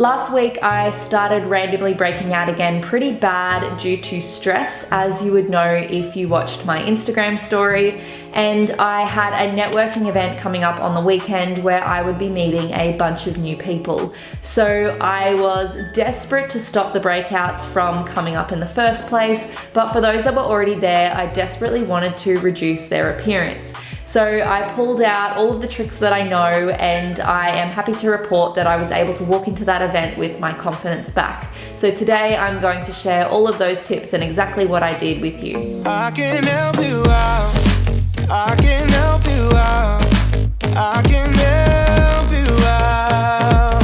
Last week I started randomly breaking out again pretty bad due to stress, as you would know if you watched my Instagram story, and I had a networking event coming up on the weekend where I would be meeting a bunch of new people. So I was desperate to stop the breakouts from coming up in the first place, but for those that were already there, I desperately wanted to reduce their appearance. So I pulled out all of the tricks that I know, and I am happy to report that I was able to walk into that event with my confidence back. So today I'm going to share all of those tips and exactly what I did with you. I can help you out. I can help you out. I can help you out.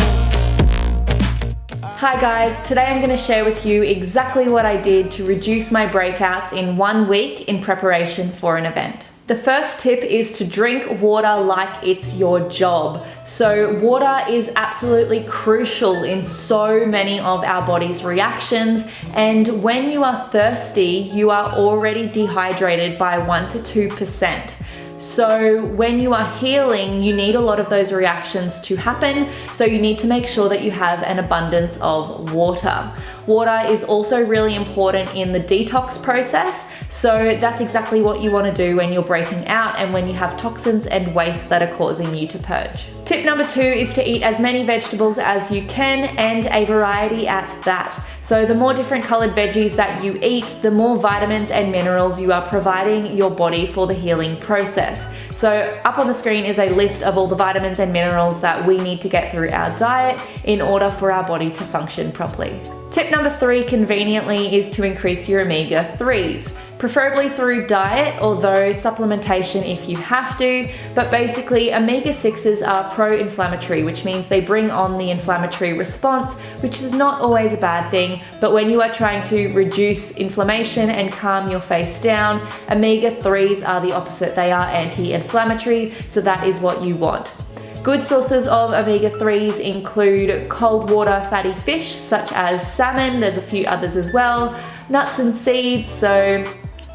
Hi guys, today I'm going to share with you exactly what I did to reduce my breakouts in 1 week in preparation for an event. The first tip is to drink water like it's your job. So water is absolutely crucial in so many of our body's reactions, and when you are thirsty, you are already dehydrated by 1 to 2%. So when you are healing, you need a lot of those reactions to happen, so you need to make sure that you have an abundance of water. Water is also really important in the detox process, so that's exactly what you want to do when you're breaking out and when you have toxins and waste that are causing you to purge. Tip number 2 is to eat as many vegetables as you can, and a variety at that. So the more different colored veggies that you eat, the more vitamins and minerals you are providing your body for the healing process. So up on the screen is a list of all the vitamins and minerals that we need to get through our diet in order for our body to function properly. Tip number 3, conveniently, is to increase your omega-3s, preferably through diet, although supplementation if you have to, but basically omega-6s are pro-inflammatory, which means they bring on the inflammatory response, which is not always a bad thing, but when you are trying to reduce inflammation and calm your face down, omega-3s are the opposite. They are anti-inflammatory, so that is what you want. Good sources of omega-3s include cold water fatty fish such as salmon, there's a few others as well, nuts and seeds, so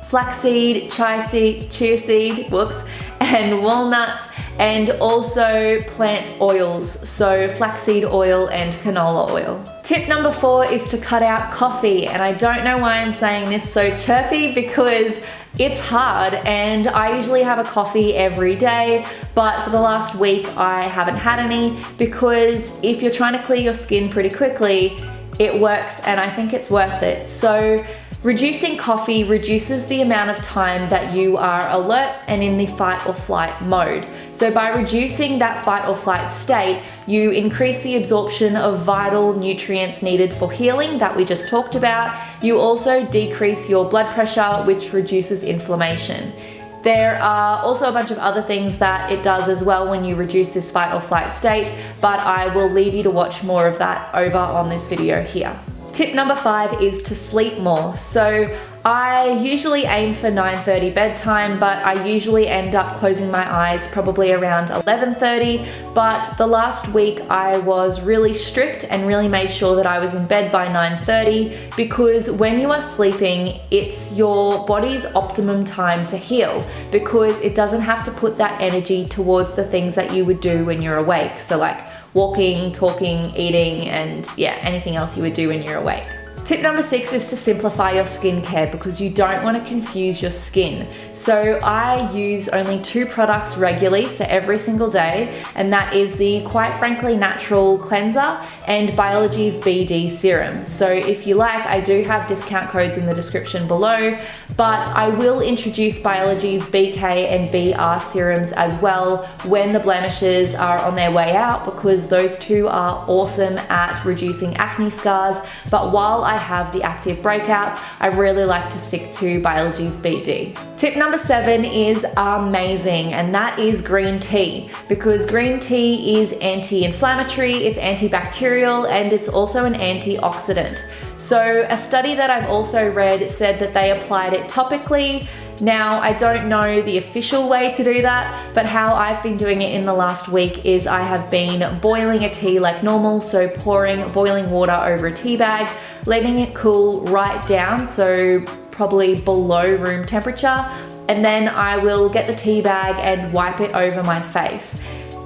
flaxseed, chia seed, and walnuts, and also plant oils, so flaxseed oil and canola oil. Tip number 4 is to cut out coffee, and I don't know why I'm saying this so chirpy because it's hard, and I usually have a coffee every day, but for the last week I haven't had any, because if you're trying to clear your skin pretty quickly, it works and I think it's worth it. So reducing coffee reduces the amount of time that you are alert and in the fight or flight mode. So by reducing that fight or flight state, you increase the absorption of vital nutrients needed for healing that we just talked about. You also decrease your blood pressure, which reduces inflammation. There are also a bunch of other things that it does as well when you reduce this fight or flight state, but I will leave you to watch more of that over on this video here. Tip number 5 is to sleep more. So I usually aim for 9:30 bedtime, but I usually end up closing my eyes probably around 11:30. But the last week I was really strict and really made sure that I was in bed by 9:30, because when you are sleeping, it's your body's optimum time to heal, because it doesn't have to put that energy towards the things that you would do when you're awake. So like walking, talking, eating, and anything else you would do when you're awake. Tip number 6 is to simplify your skincare, because you don't want to confuse your skin. So I use only 2 products regularly, so every single day, and that is the quite frankly natural cleanser and Biologi's BD serum. So if you like, I do have discount codes in the description below, but I will introduce Biologi's BK and BR serums as well when the blemishes are on their way out, because those 2 are awesome at reducing acne scars. But while I have the active breakouts, I really like to stick to Biologi's BD. Tip number 7 is amazing, and that is green tea, because green tea is anti-inflammatory, it's antibacterial, and it's also an antioxidant. So a study that I've also read said that they applied it topically. Now, I don't know the official way to do that, but how I've been doing it in the last week is I have been boiling a tea like normal, so pouring boiling water over a tea bag, letting it cool right down, so probably below room temperature, and then I will get the tea bag and wipe it over my face.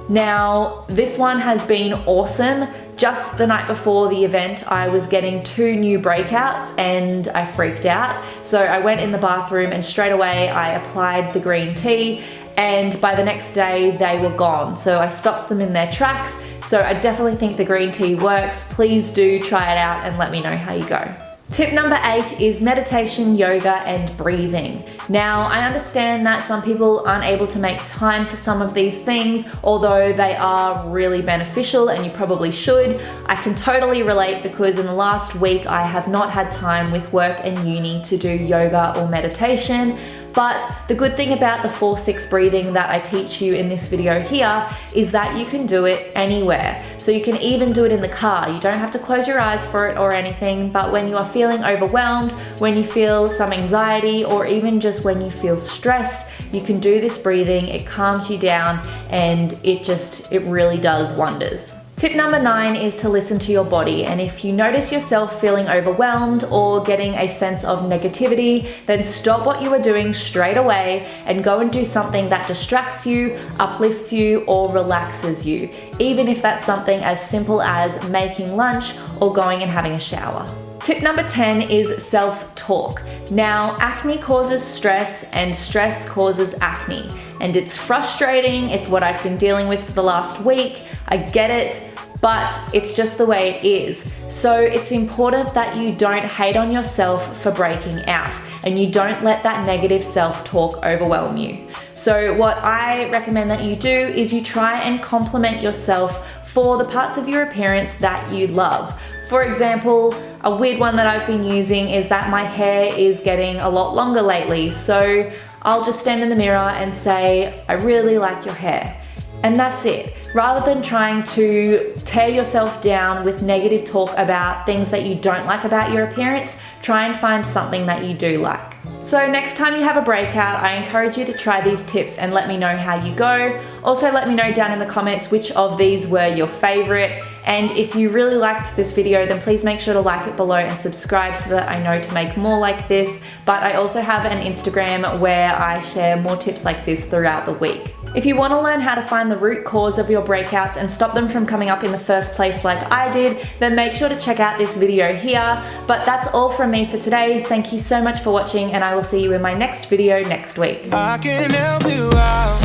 Now, this one has been awesome. Just the night before the event, I was getting 2 new breakouts and I freaked out. So I went in the bathroom and straight away I applied the green tea, and by the next day they were gone. So I stopped them in their tracks. So I definitely think the green tea works. Please do try it out and let me know how you go. Tip number 8 is meditation, yoga, and breathing. Now, I understand that some people aren't able to make time for some of these things, although they are really beneficial and you probably should. I can totally relate because in the last week I have not had time with work and uni to do yoga or meditation. But the good thing about the 4-6 breathing that I teach you in this video here is that you can do it anywhere. So you can even do it in the car. You don't have to close your eyes for it or anything, but when you are feeling overwhelmed, when you feel some anxiety, or even just when you feel stressed, you can do this breathing. It calms you down and it really does wonders. Tip number 9 is to listen to your body, and if you notice yourself feeling overwhelmed or getting a sense of negativity, then stop what you are doing straight away and go and do something that distracts you, uplifts you, or relaxes you, even if that's something as simple as making lunch or going and having a shower. Tip number 10 is self-talk. Now, acne causes stress and stress causes acne, and it's frustrating. It's what I've been dealing with for the last week. I get it, but it's just the way it is. So it's important that you don't hate on yourself for breaking out and you don't let that negative self-talk overwhelm you. So what I recommend that you do is you try and compliment yourself for the parts of your appearance that you love. For example, a weird one that I've been using is that my hair is getting a lot longer lately. So I'll just stand in the mirror and say, I really like your hair. And that's it. Rather than trying to tear yourself down with negative talk about things that you don't like about your appearance, try and find something that you do like. So next time you have a breakout, I encourage you to try these tips and let me know how you go. Also let me know down in the comments which of these were your favorite. And if you really liked this video, then please make sure to like it below and subscribe so that I know to make more like this. But I also have an Instagram where I share more tips like this throughout the week. If you want to learn how to find the root cause of your breakouts and stop them from coming up in the first place like I did, then make sure to check out this video here. But that's all from me for today. Thank you so much for watching, and I will see you in my next video next week. I can help you out.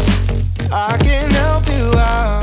I can help you out.